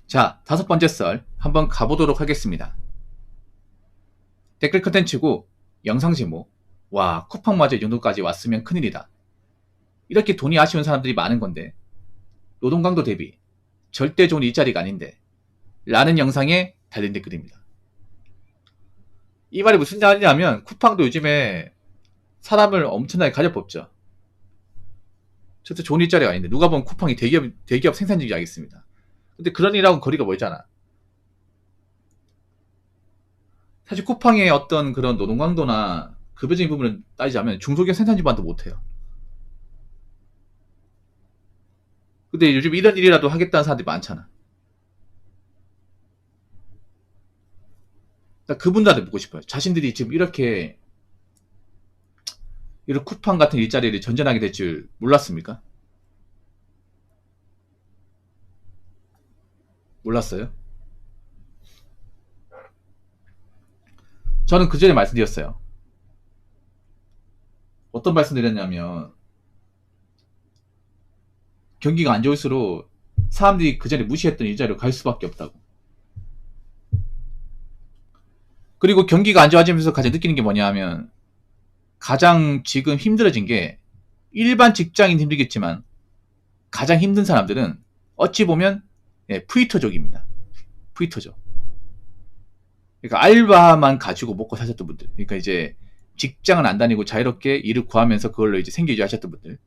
자, 5번째 썰 한번 가보도록 하겠습니다. 댓글 컨텐츠고 영상 제목. 와, 쿠팡마저 이 정도까지 왔으면 큰일이다. 이렇게 돈이 아쉬운 사람들이 많은 건데 노동 강도 대비 절대 좋은 일자리가 아닌데 라는 영상에 달린 댓글입니다. 이 말이 무슨 말이냐면 쿠팡도 요즘에 사람을 엄청나게 가려 뽑죠. 절대 좋은 일자리가 아닌데 누가 보면 쿠팡이 대기업 생산직이 알겠습니다. 근데 그런 일하고는 거리가 멀잖아. 사실 쿠팡의 어떤 그런 노동 강도나 급여적인 부분을 따지자면 중소기업 생산직만도 못해요. 근데 요즘 이런 일이라도 하겠다는 사람들이 많잖아. 그러니까 그분들한테 묻고 싶어요. 자신들이 지금 이렇게 이런 쿠팡 같은 일자리를 전전하게 될 줄 몰랐습니까? 몰랐어요? 저는 그 전에 말씀드렸어요. 어떤 말씀드렸냐면 경기가 안 좋을수록 사람들이 그 전에 무시했던 일자리로 갈 수밖에 없다고. 그리고 경기가 안 좋아지면서 가장 느끼는 게 뭐냐 하면 가장 지금 힘들어진 게 일반 직장인 힘들겠지만 가장 힘든 사람들은 어찌 보면 프리터족입니다. 프리터족. 그러니까 알바만 가지고 먹고 사셨던 분들. 그러니까 이제 직장은 안 다니고 자유롭게 일을 구하면서 그걸로 이제 생계유지 하셨던 분들.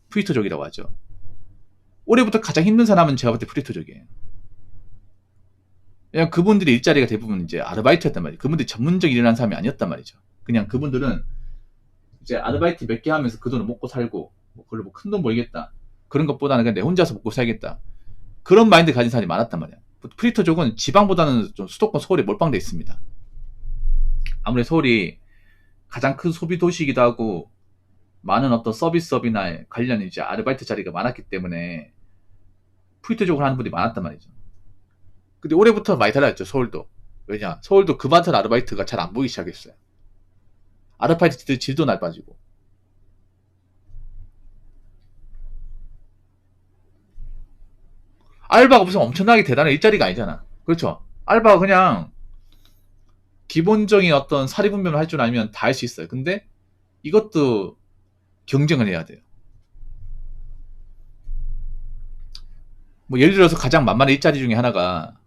프리터족이라고 하죠. 올해부터 가장 힘든 사람은 제가 볼 때 프리터족이에요. 왜냐면 그분들의 일자리가 대부분 이제 아르바이트였단 말이에요. 그분들이 전문적인 일을 하는 사람이 아니었단 말이죠. 그냥 그분들은 이제 아르바이트 몇 개 하면서 그 돈을 먹고 살고 뭐 그걸로 뭐 큰 돈 벌겠다. 그런 것보다는 그냥 내 혼자서 먹고 살겠다. 그런 마인드 가진 사람이 많았단 말이야. 프리터족은 지방보다는 좀 수도권 서울에 몰빵돼 있습니다. 아무래도 서울이 가장 큰 소비 도시이기도 하고 많은 어떤 서비스업이나 관련 이제 아르바이트 자리가 많았기 때문에 프리터족을 하는 분들이 많았단 말이죠. 근데 올해부터 많이 달라졌죠, 서울도. 왜냐? 서울도 그 많던 아르바이트가 잘 안 보이기 시작했어요. 아르바이트 질도 나빠지고. 알바가 무슨 엄청나게 대단한 일자리가 아니잖아. 그렇죠? 알바가 그냥 기본적인 어떤 사리분별을 할 줄 알면 다 할 수 있어요. 근데 이것도 경쟁을 해야 돼요. 뭐 예를 들어서 가장 만만한 일자리 중에 하나가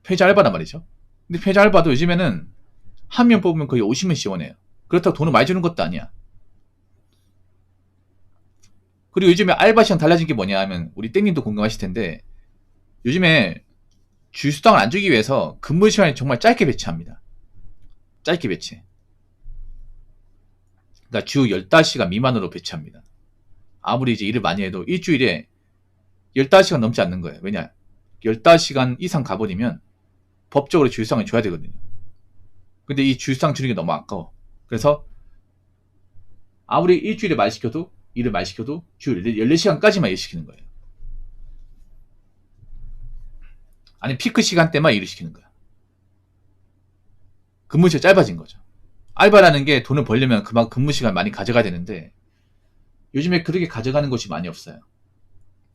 폐자 알바란 말이죠. 근데 폐자 알바도 요즘에는 한 명 뽑으면 거의 50명 지원해요. 그렇다고 돈을 많이 주는 것도 아니야. 그리고 요즘에 알바 시장 달라진 게 뭐냐 하면 우리 땡님도 공감하실 텐데 요즘에 주휴수당을 안 주기 위해서 근무 시간이 정말 짧게 배치합니다. 짧게 배치. 그러니까 주 15시간 미만으로 배치합니다. 아무리 이제 일을 많이 해도 일주일에 15시간 넘지 않는 거예요. 왜냐? 15시간 이상 가버리면 법적으로 주휴수당을 줘야 되거든요. 근데 이 주휴수당 주는 게 너무 아까워. 그래서 아무리 일주일에 일을 많이 시켜도 주 14시간까지만 일 시키는 거예요. 아니 피크 시간대만 일을 시키는 거야. 근무 시간 짧아진 거죠. 알바라는 게 돈을 벌려면 그만큼 근무 시간 많이 가져가야 되는데 요즘에 그렇게 가져가는 곳이 많이 없어요.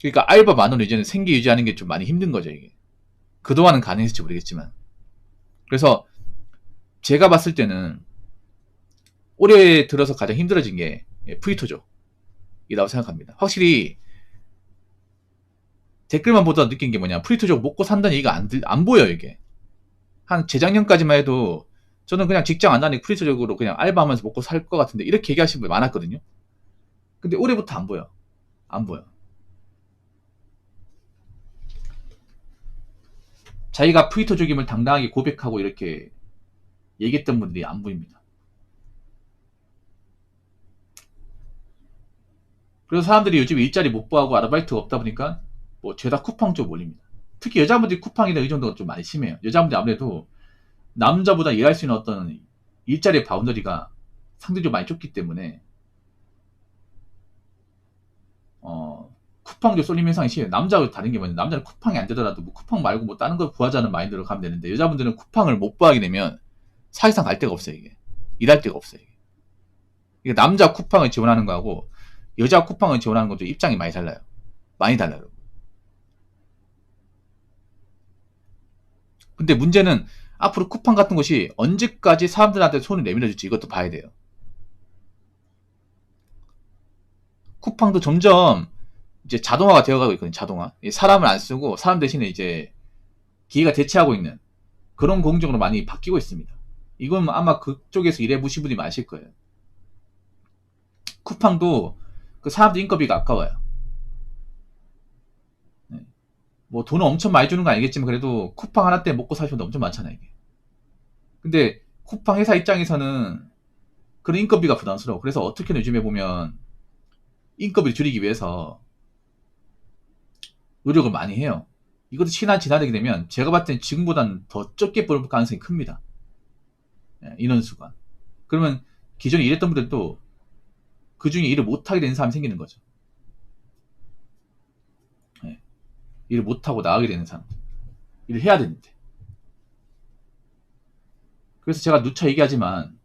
그러니까 알바만으로 이제는 생계 유지하는 게 좀 많이 힘든 거죠, 이게. 그동안은 가능했을지 모르겠지만. 그래서 제가 봤을 때는 올해 들어서 가장 힘들어진 게 프리터족이라고 생각합니다. 확실히 댓글만 보다 느낀 게 뭐냐, 프리터족 먹고 산다는 얘기가 안 보여요, 이게. 한 재작년까지만 해도 저는 그냥 직장 안 다니고 프리터족으로 그냥 알바하면서 먹고 살 것 같은데 이렇게 얘기하시는 분이 많았거든요. 근데 올해부터 안 보여. 안 보여. 자기가 프리터족임을 당당하게 고백하고 이렇게 얘기했던 분들이 안 보입니다. 그래서 사람들이 요즘 일자리 못 구하고 아르바이트가 없다 보니까 뭐 죄다 쿠팡 쪽 몰립니다. 특히 여자분들이 쿠팡이나 이 정도가 좀 많이 심해요. 여자분들이 아무래도 남자보다 일할 수 있는 어떤 일자리의 바운더리가 상대적으로 많이 좁기 때문에 쿠팡 쪽 쏠림 현상이 심해요. 남자하고 다른 게 뭐냐, 남자는 쿠팡이 안 되더라도 뭐 쿠팡 말고 뭐 다른 걸 구하자는 마인드로 가면 되는데 여자분들은 쿠팡을 못 구하게 되면 사실상 갈 데가 없어요. 이게 일할 데가 없어요. 이게 남자 쿠팡을 지원하는 거하고 여자 쿠팡을 지원하는 것도 입장이 많이 달라요. 많이 달라요. 근데 문제는 앞으로 쿠팡 같은 것이 언제까지 사람들한테 손을 내밀어줄지 이것도 봐야 돼요. 쿠팡도 점점 이제 자동화가 되어가고 있거든요. 자동화. 사람을 안 쓰고 사람 대신에 이제 기계가 대체하고 있는 그런 공정으로 많이 바뀌고 있습니다. 이건 아마 그쪽에서 일해보신 분이 많으실 거예요. 쿠팡도 그 사람들 인건비가 아까워요. 네. 뭐 돈을 엄청 많이 주는 건 아니겠지만 그래도 쿠팡 하나 때 먹고 사시면 엄청 많잖아요. 이게. 근데 쿠팡 회사 입장에서는 그런 인건비가 부담스러워. 그래서 어떻게든 요즘에 보면 인건비를 줄이기 위해서 노력을 많이 해요. 이것도 시간 지나게 되면 제가 봤을 땐 지금보다는 더 적게 벌 가능성이 큽니다. 인원수가. 그러면 기존에 일했던 분들도 그 중에 일을 못하게 되는 사람이 생기는 거죠. 일을 못하고 나가게 되는 사람. 일을 해야 되는데. 그래서 제가 누차 얘기하지만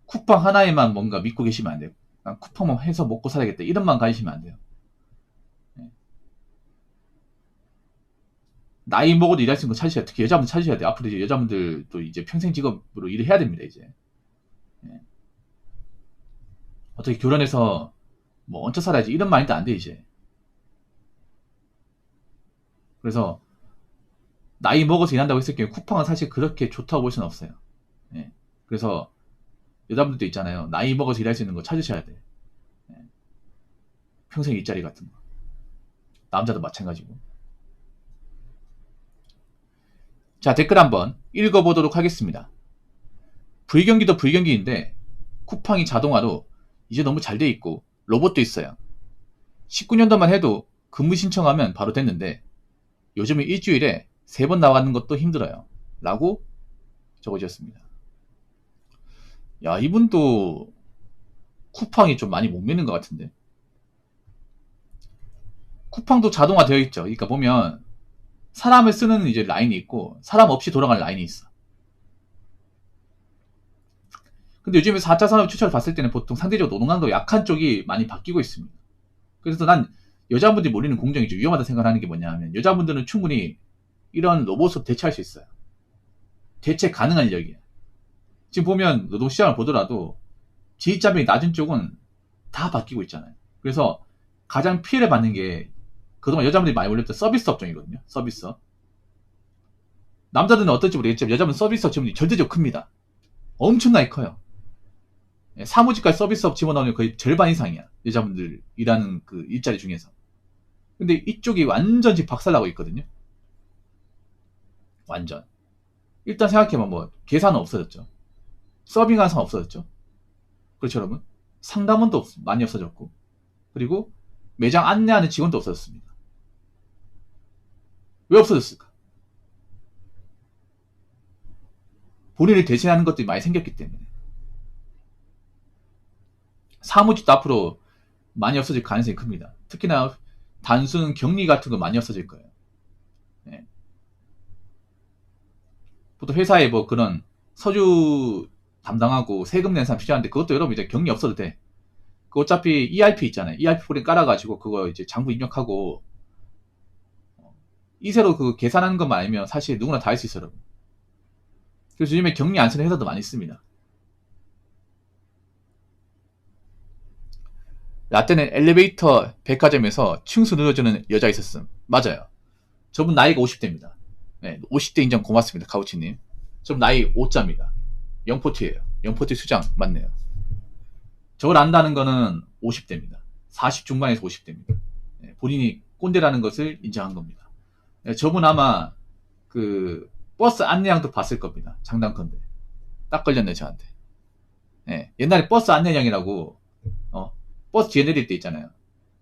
쿠팡 하나에만 뭔가 믿고 계시면 안 돼요. 쿠팡만 해서 먹고 살아야겠다. 이런만 가시면 안 돼요. 나이 먹어도 일할 수 있는 거 찾으셔야 돼요. 특히 여자분 찾으셔야 돼요. 앞으로 이제 여자분들도 이제 평생 직업으로 일을 해야 됩니다. 이제. 어떻게 결혼해서 뭐 얹혀 살아야지 이런 마인드 안 돼 이제. 그래서 나이 먹어서 일한다고 했을 경우에 쿠팡은 사실 그렇게 좋다고 볼 수는 없어요. 예. 그래서 여자분들도 있잖아요. 나이 먹어서 일할 수 있는 거 찾으셔야 돼. 예. 평생 일자리 같은 거. 남자도 마찬가지고. 자, 댓글 한번 읽어보도록 하겠습니다. 불경기도 불경기인데 쿠팡이 자동화로 이제 너무 잘 돼 있고 로봇도 있어요. 19년도만 해도 근무 신청하면 바로 됐는데 요즘은 일주일에 3번 나가는 것도 힘들어요. 라고 적어주셨습니다. 야, 이분도 쿠팡이 좀 많이 못 믿는 것 같은데. 쿠팡도 자동화 되어 있죠. 그러니까 보면 사람을 쓰는 이제 라인이 있고 사람 없이 돌아갈 라인이 있어. 근데 요즘에 4차 산업 추천을 봤을 때는 보통 상대적으로 노동강도 약한 쪽이 많이 바뀌고 있습니다. 그래서 난 여자분들이 몰리는 공정이 좀 위험하다 생각하는 게 뭐냐 하면 여자분들은 충분히 이런 로봇으로 대체할 수 있어요. 대체 가능한 인력이에요. 지금 보면 노동시장을 보더라도 지휘자명이 낮은 쪽은 다 바뀌고 있잖아요. 그래서 가장 피해를 받는 게 그동안 여자분들이 많이 몰렸던 서비스 업종이거든요. 서비스업. 남자들은 어떨지 모르겠지만 여자분 서비스업 지원이 절대적으로 큽니다. 엄청나게 커요. 사무직까지 서비스업 집어넣으면 거의 절반 이상이야. 여자분들 일하는 그 일자리 중에서. 근데 이쪽이 완전 지금 박살나고 있거든요. 완전. 일단 생각해보면 뭐 계산은 없어졌죠. 서빙하는 사람 없어졌죠. 그렇죠 여러분? 상담원도 많이 없어졌고 그리고 매장 안내하는 직원도 없어졌습니다. 왜 없어졌을까? 본인을 대신하는 것들이 많이 생겼기 때문에. 사무직도 앞으로 많이 없어질 가능성이 큽니다. 특히나 단순 격리 같은 거 많이 없어질 거예요. 네. 보통 회사에 뭐 그런 서류 담당하고 세금 낸 사람 필요한데 그것도 여러분 이제 격리 없어도 돼. 그 어차피 ERP 있잖아요. ERP 프로그램 깔아가지고 그거 이제 장부 입력하고 이세로 그 계산하는 것만 알면 사실 누구나 다 할 수 있어요. 여러분. 그래서 요즘에 격리 안 쓰는 회사도 많이 있습니다. 라떼는 엘리베이터 백화점에서 층수 늘어주는 여자 있었음. 맞아요. 저분 나이가 50대입니다. 네, 50대 인정 고맙습니다. 카우치님. 저분 나이 5자입니다. 영포트예요. 영포트 수장 맞네요. 저걸 안다는 거는 50대입니다. 40 중반에서 50대입니다. 네, 본인이 꼰대라는 것을 인정한 겁니다. 네, 저분 아마 그 버스 안내양도 봤을 겁니다. 장난컨대. 딱 걸렸네 저한테. 네, 옛날에 버스 안내양이라고 버스 뒤에 내릴 때 있잖아요.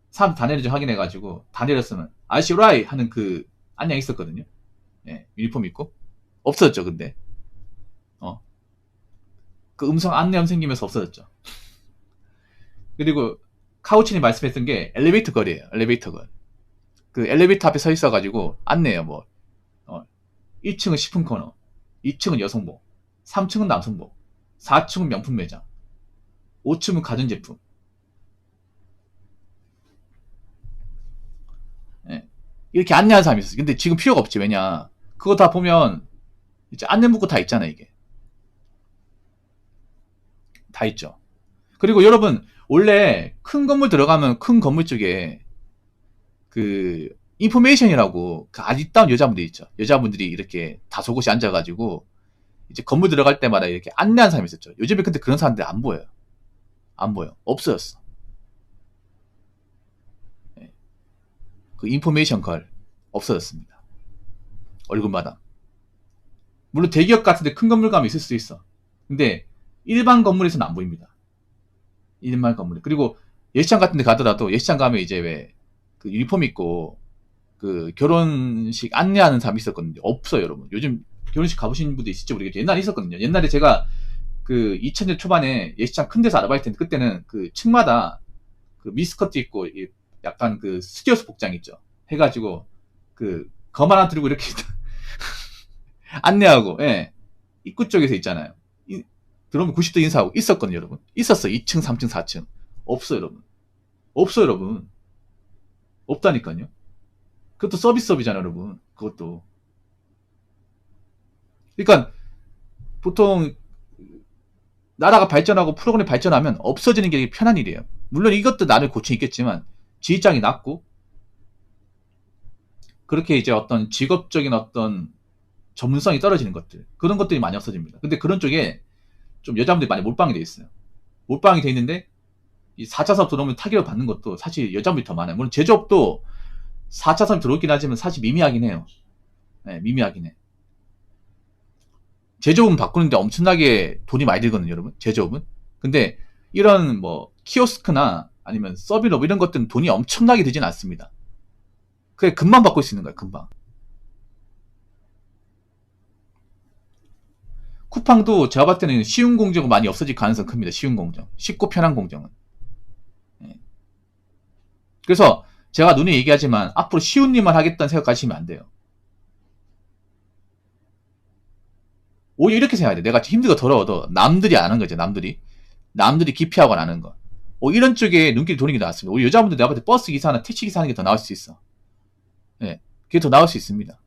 사람 다 내리지 확인해가지고 다 내렸으면 아저씨 라이 하는 그 안녕 있었거든요. 예, 유니폼 입고 없어졌죠. 근데 그 음성 안내음 생기면서 없어졌죠. 그리고 카우치님 말씀했던 게 엘리베이터 걸이에요. 엘리베이터 걸. 그 엘리베이터 앞에 서 있어가지고 안내요. 뭐 1층은 식품 코너, 2층은 여성복, 3층은 남성복, 4층은 명품 매장, 5층은 가전제품. 이렇게 안내하는 사람이 있었어요. 근데 지금 필요가 없지. 왜냐? 그거 다 보면 이제 안내 문구 다 있잖아요. 이게 다 있죠. 그리고 여러분 원래 큰 건물 들어가면 큰 건물 쪽에 그 인포메이션이라고 그 아리따운 여자분들 있죠. 여자분들이 이렇게 다소곳이 앉아가지고 이제 건물 들어갈 때마다 이렇게 안내하는 사람이 있었죠. 요즘에 근데 그런 사람들 안 보여요. 안 보여. 없어졌어. 그 인포메이션 걸 없어졌습니다. 얼굴마다. 물론 대기업 같은데 큰 건물 가면 있을 수 있어. 근데 일반 건물에서는 안 보입니다. 일반 건물. 그리고 예시장 같은 데 가더라도 예시장 가면 이제 왜 그 유니폼 입고 그 결혼식 안내하는 사람이 있었거든요. 없어요, 여러분. 요즘 결혼식 가보신 분도 있을지 모르겠지만 옛날에 있었거든요. 옛날에 제가 그 2000년 초반에 예시장 큰 데서 아르바이트 했는데 그때는 그 층마다 그 미스커트 입고 약간 그 스튜어스 복장 있죠. 해가지고 그 검 하나 들고 이렇게 안내하고 예. 입구 쪽에서 있잖아요. 들어오면 90도 인사하고 있었거든요, 여러분. 있었어. 2층, 3층, 4층. 없어요, 여러분. 없어요, 여러분. 없다니까요. 그것도 서비스업이잖아요, 여러분. 그것도. 그러니까 보통 나라가 발전하고 프로그램이 발전하면 없어지는 게 편한 일이에요. 물론 이것도 나를 고충이 있겠지만 지휘장이 낮고 그렇게 이제 어떤 직업적인 어떤 전문성이 떨어지는 것들 그런 것들이 많이 없어집니다. 근데 그런 쪽에 좀 여자분들이 많이 몰빵이 돼 있어요. 몰빵이 돼 있는데 이 4차 사업 들어오면 타격을 받는 것도 사실 여자분들이 더 많아요. 물론 제조업도 4차 사업 들어오긴 하지만 사실 미미하긴 해요. 네, 미미하긴 해. 제조업은 바꾸는데 엄청나게 돈이 많이 들거든요, 여러분. 제조업은. 근데 이런 뭐 키오스크나 아니면 서비스 이런 것들은 돈이 엄청나게 들진 않습니다. 그게 금방 바꿀 수 있는 거예요, 금방. 쿠팡도 제가 봤을 때는 쉬운 공정은 많이 없어질 가능성이 큽니다. 쉬운 공정. 쉽고 편한 공정은. 예. 그래서 제가 눈에 얘기하지만 앞으로 쉬운 일만 하겠다는 생각 가지시면 안 돼요. 오히려 이렇게 생각해야 돼. 내가 힘들고 더러워도 남들이 안 하는 거죠. 남들이 기피하고 안 하는 거. 이런 쪽에 눈길이 도는 게 나왔습니다. 우리 여자분들 내가 봤을 때 버스 기사나 택시 기사 하는 게 더 나을 수 있어. 예. 그게 더 나을 수 있습니다.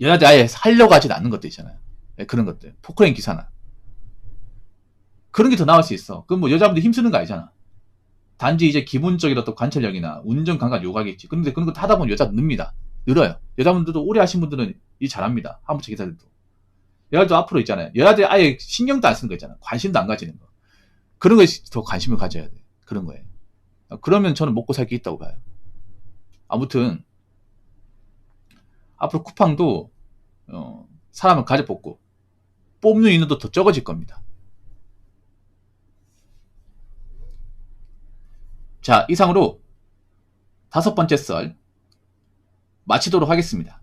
여자들 아예 하려고 하지 않는 것들 있잖아요. 예, 그런 것들. 포크레인 기사나. 그런 게 더 나을 수 있어. 그럼 뭐 여자분들 힘쓰는 거 아니잖아. 단지 이제 기본적인 어떤 관찰력이나 운전 감각 요구하겠지. 근데 그런 거 하다 보면 여자 늡니다. 늘어요. 여자분들도 오래 하신 분들은 일 잘합니다. 화물차 기사들도. 여자도 앞으로 있잖아요. 여자들이 아예 신경도 안 쓰는 거 있잖아. 관심도 안 가지는 거. 그런 거에 더 관심을 가져야 돼. 그런 거에. 그러면 저는 먹고 살 게 있다고 봐요. 아무튼 앞으로 쿠팡도 사람을 가져 뽑고 뽑는 인원도 더 적어질 겁니다. 자, 이상으로 5번째 썰 마치도록 하겠습니다.